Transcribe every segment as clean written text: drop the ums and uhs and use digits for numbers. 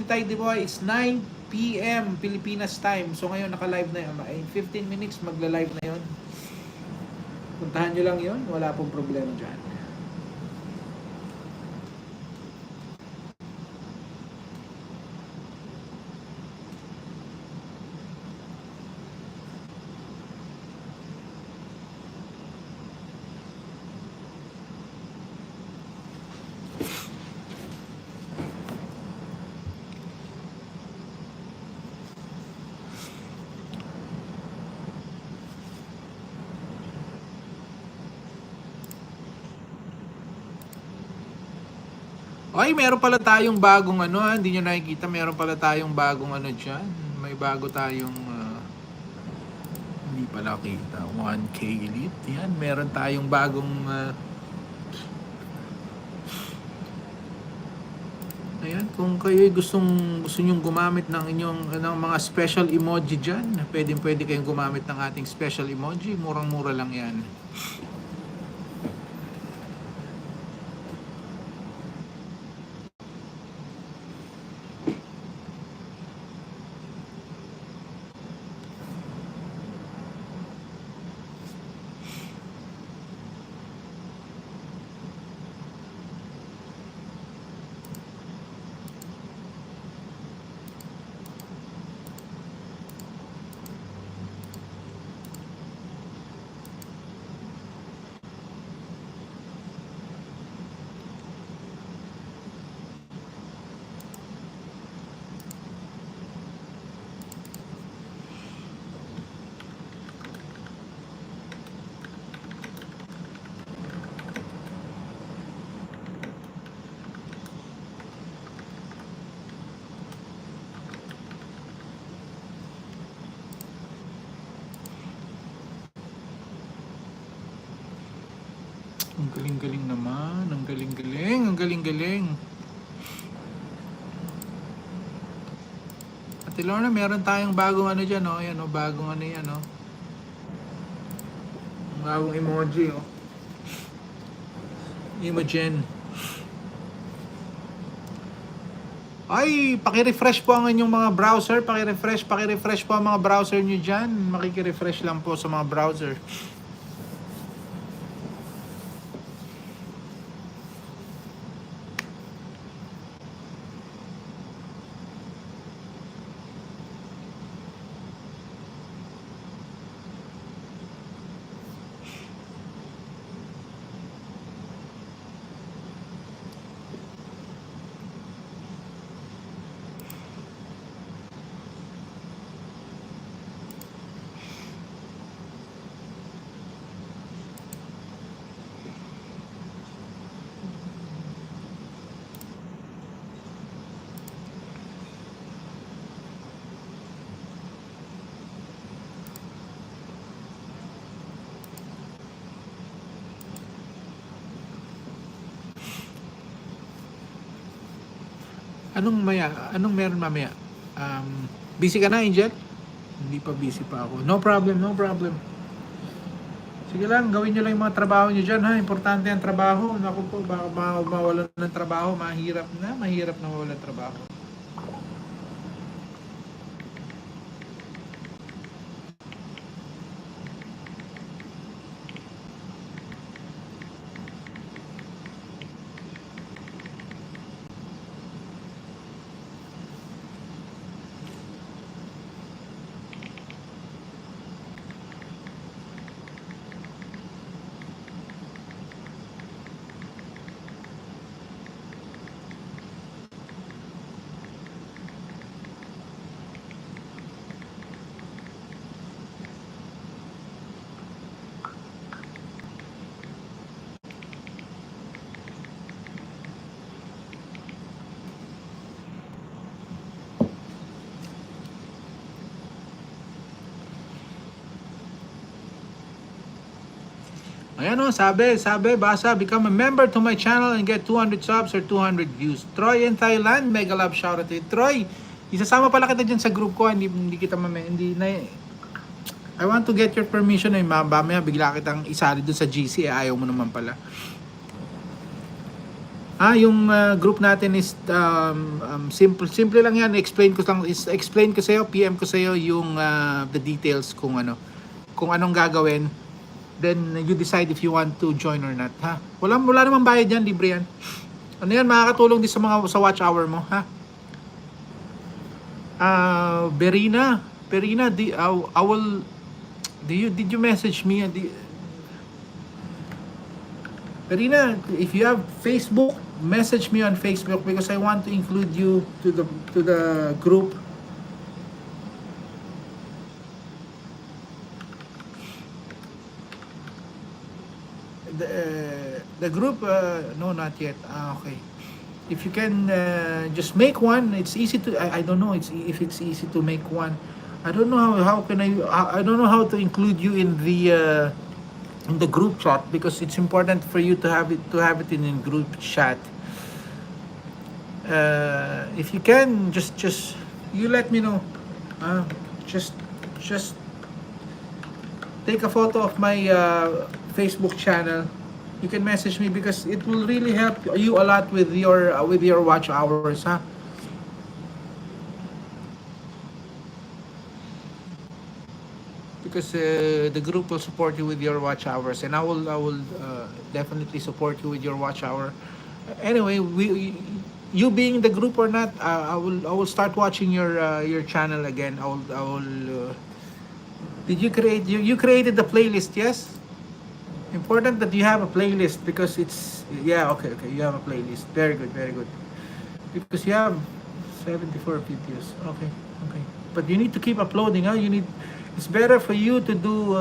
ni Tay Diboy is 9 p.m. Pilipinas time. So ngayon naka-live na yun. In 15 minutes magla-live na yun. Puntahan nyo lang yun. Wala pong problema dyan. Ay, meron pala tayong bagong ano, hindi nyo nakikita, meron pala tayong bagong ano dyan. May bago tayong, hindi pala kita, 1K Elite. Yan, meron tayong bagong, ayan, kung kayo gusto nyong gumamit ng inyong ng mga special emoji dyan, pwede kayong gumamit ng ating special emoji. Murang-mura lang yan. Ang galing-galing naman. Ang galing-galing. Ang galing-galing. At Lorna, meron tayong bagong ano dyan, oh. Ayan, oh. Bagong ano yan, oh. Bagong emoji, oh. Imogen. Ay, paki-refresh po ang inyong mga browser. Paki-refresh po ang mga browser nyo dyan. Makiki-refresh lang po sa mga browser. Anong meron mamaya? Busy ka na, Angel? Hindi pa, busy pa ako. No problem, no problem. Sige lang, gawin nyo lang yung mga trabaho nyo dyan, ha? Importante ang trabaho. Naku po, baka mawalan ng trabaho. Mahirap na mawalan ng trabaho. Ayan o, basa, become a member to my channel and get 200 subs or 200 views. Troy in Thailand, mega love shoutout to you. Troy, isasama pala kita dyan sa group ko, hindi kita I want to get your permission eh, mamaya bigla kitang isali dun sa GC, ayaw mo naman pala. Yung group natin is simple lang yan. Explain ko sa iyo, PM ko sa iyo yung the details kung anong gagawin. Then you decide if you want to join or not, ha? Wala namang bayad yan, libre yan. Ano yan, makakatulong din sa watch hour mo, ha? Berina, did you message me? Berina, if you have Facebook, message me on Facebook because I want to include you to the group. The group, no, not yet. Okay. If you can just make one, it's easy to. I don't know. If it's easy to make one. I don't know how can I don't know how to include you in the group chat because it's important for you to have it in a group chat. If you can, just you let me know. Just take a photo of my Facebook channel. You can message me because it will really help you a lot with your watch hours, huh? Because the group will support you with your watch hours, and I will definitely support you with your watch hour. Anyway, you being in the group or not, I will start watching your channel again. I will. Did you created the playlist? Yes. Important that you have a playlist because it's okay, you have a playlist. Very good. Because you have 74 videos. Okay. But you need to keep uploading, huh? It's better for you to do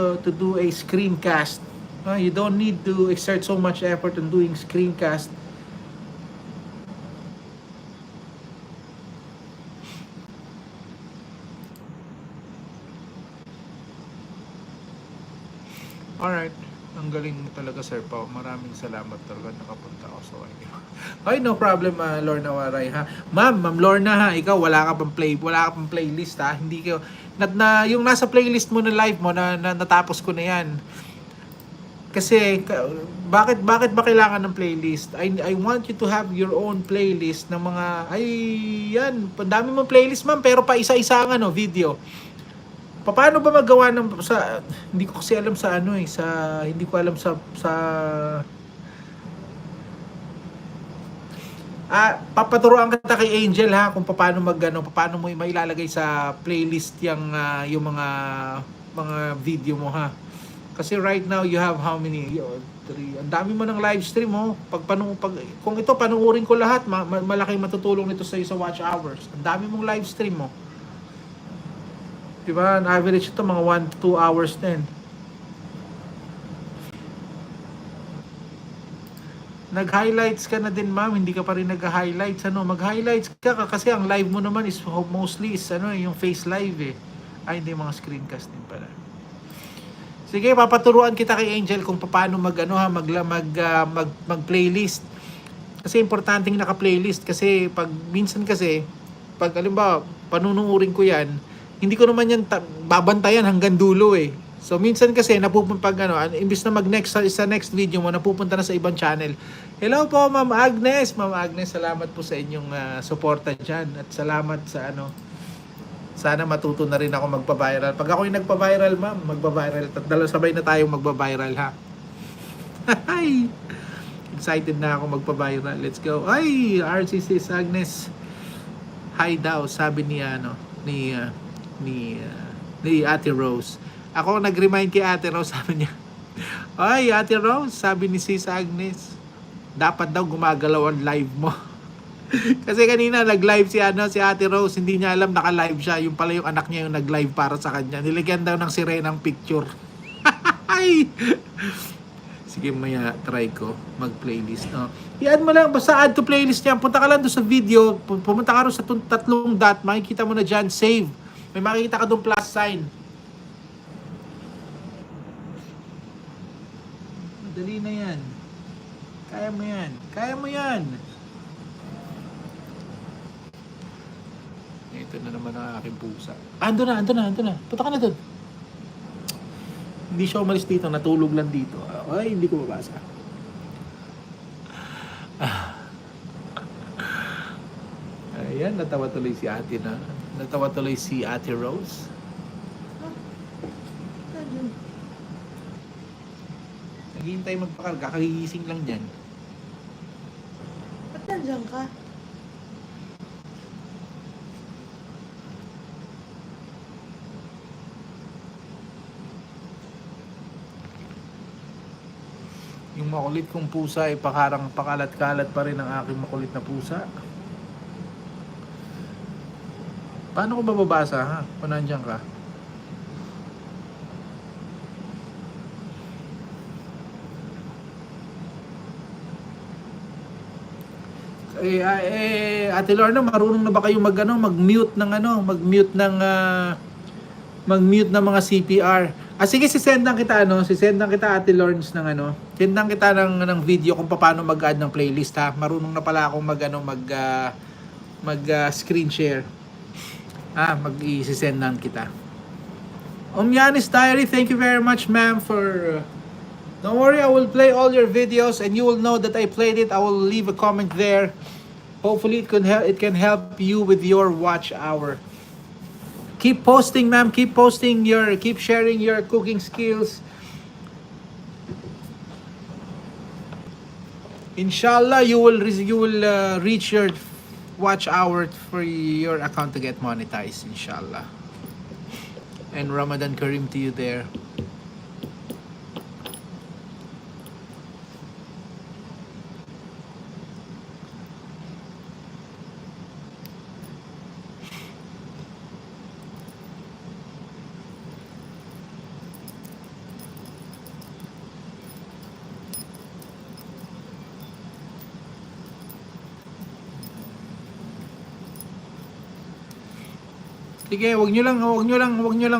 a screencast. You don't need to exert so much effort on doing screencast. Alright. Ang galing mo talaga, Sir Pao. Maraming salamat talaga nakapunta ako sa inyo. Ay, no problem, Lorna Waray, ha. Ma'am Lorna, ha, ikaw wala ka pang playlist, ha. Hindi ko yung nasa playlist mo na live mo na natapos ko na 'yan. Kasi bakit ba kailangan ng playlist? I want you to have your own playlist ng mga yan, pandami mong playlist, ma'am, pero pa isa-isa ang video. Paano ba magawa hindi ko kasi alam hindi ko alam papaturuan kita kay Angel, ha, kung paano paano mo mailalagay sa playlist yung mga video mo, ha. Kasi right now you have how many? 3. Ang dami mo ng live stream, mo. Kung ito panuorin ko lahat, malaking matutulong nito sa watch hours. Ang dami mong live stream mo. Diba? An average ito, mga 1 to 2 hours din. Nag-highlights ka na din, ma'am. Hindi ka pa rin nag-highlights. Mag-highlights ka kasi ang live mo naman is mostly yung face live, eh. Hindi, mga screencast din pala. Sige, papaturuan kita kay Angel kung paano mag-playlist. Kasi importanteng naka-playlist kasi pag halimbawa, panunuurin ko 'yan, hindi ko naman yan babantayan hanggang dulo, eh. So minsan kasi napupunta imbis na sa next video mo napupunta na sa ibang channel. Hello po, Ma'am Agnes. Ma'am Agnes, salamat po sa inyong suporta diyan at salamat sa sana matuto na rin ako magpa-viral. Pag ako yung nagpa-viral, ma'am, magpa-viral. Sabay na tayong magpa-viral, ha. Ay. Excited na ako magpa-viral. Let's go. Ay, RCC Agnes. Hi daw, sabi ni Ate Rose. Ako nag-remind kay Ate Rose, sabi niya, ay, Ate Rose, sabi ni Sis Agnes, dapat daw gumagalaw ang live mo. Kasi kanina nag-live si Ate Rose, hindi niya alam naka-live siya. Yung pala yung anak niya yung nag-live para sa kanya. Nilagyan daw ng sirenang picture. Ay! Sige, maya try ko mag-playlist. No? I-add mo lang, basta add to playlist niya. Punta ka lang doon sa video, pumunta ka rin sa 3 dot, makikita mo na dyan, save. May makikita ka doon plus sign. Madali na yan. Kaya mo yan. Kaya mo yan. Ito na naman ang aking pusa. Ando na. Punta ka na doon. Hindi siya umalis dito. Natulog lang dito. Ay, hindi ko mabasa. Yan, natawa tuloy si ate na. Natawa tuloy si Ate Rose. Ayun. Naghihintay magpakarga, kagigising lang dyan. Ba't nandiyan ka? Yung makulit kong pusa ay pakarang pakalat-kalat pa rin ang aking makulit na pusa. Paano ko bababasa ha? Kung nandiyan ka. Ate Lorna, marunong na ba kayo mag-mute ng mga CPR? Sige, sisendan kita Ate Lawrence sendan kita ng video kung paano mag-add ng playlist ha. Marunong na pala akong screen share. Mag-isisendan kita. Yanis Diary, thank you very much ma'am for don't worry, I will play all your videos and you will know that I played it. I will leave a comment there. Hopefully it can help you with your watch hour. Keep posting, ma'am. Keep sharing your cooking skills. Inshallah, you will reach your watch hour for your account to get monetized. Inshallah. And Ramadan Kareem to you there. Sige, wag nyo lang,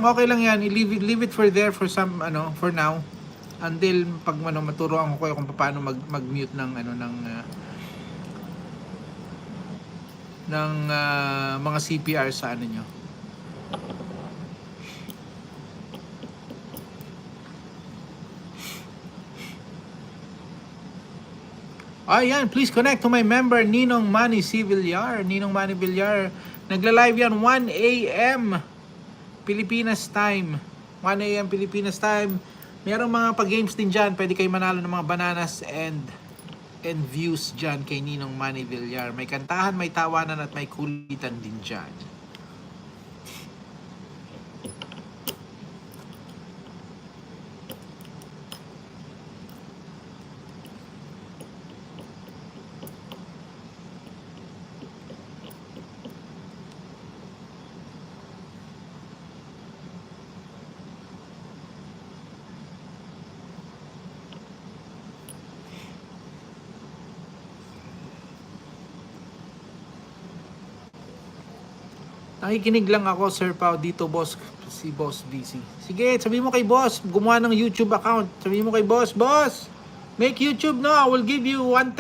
okay lang yan. Leave it for there for for now. Until pag maturuan ko kayo kung paano mag-mute ng mga CPR sa nyo. Ayan, please connect to my member Ninong Manny Villar. Nagla-live yan 1 a.m. Pilipinas time. 1 a.m. Pilipinas time. Merong mga pag-games din dyan. Pwede kayo manalo ng mga bananas and views dyan kay Ninong Manny Villar. May kantahan, may tawanan at may kulitan din dyan. Nakikinig lang ako, Sir Pao, dito boss, si Boss BC. Sige, sabihin mo kay boss, gumawa ng YouTube account. Sabihin mo kay boss, make YouTube, no? I will give you 110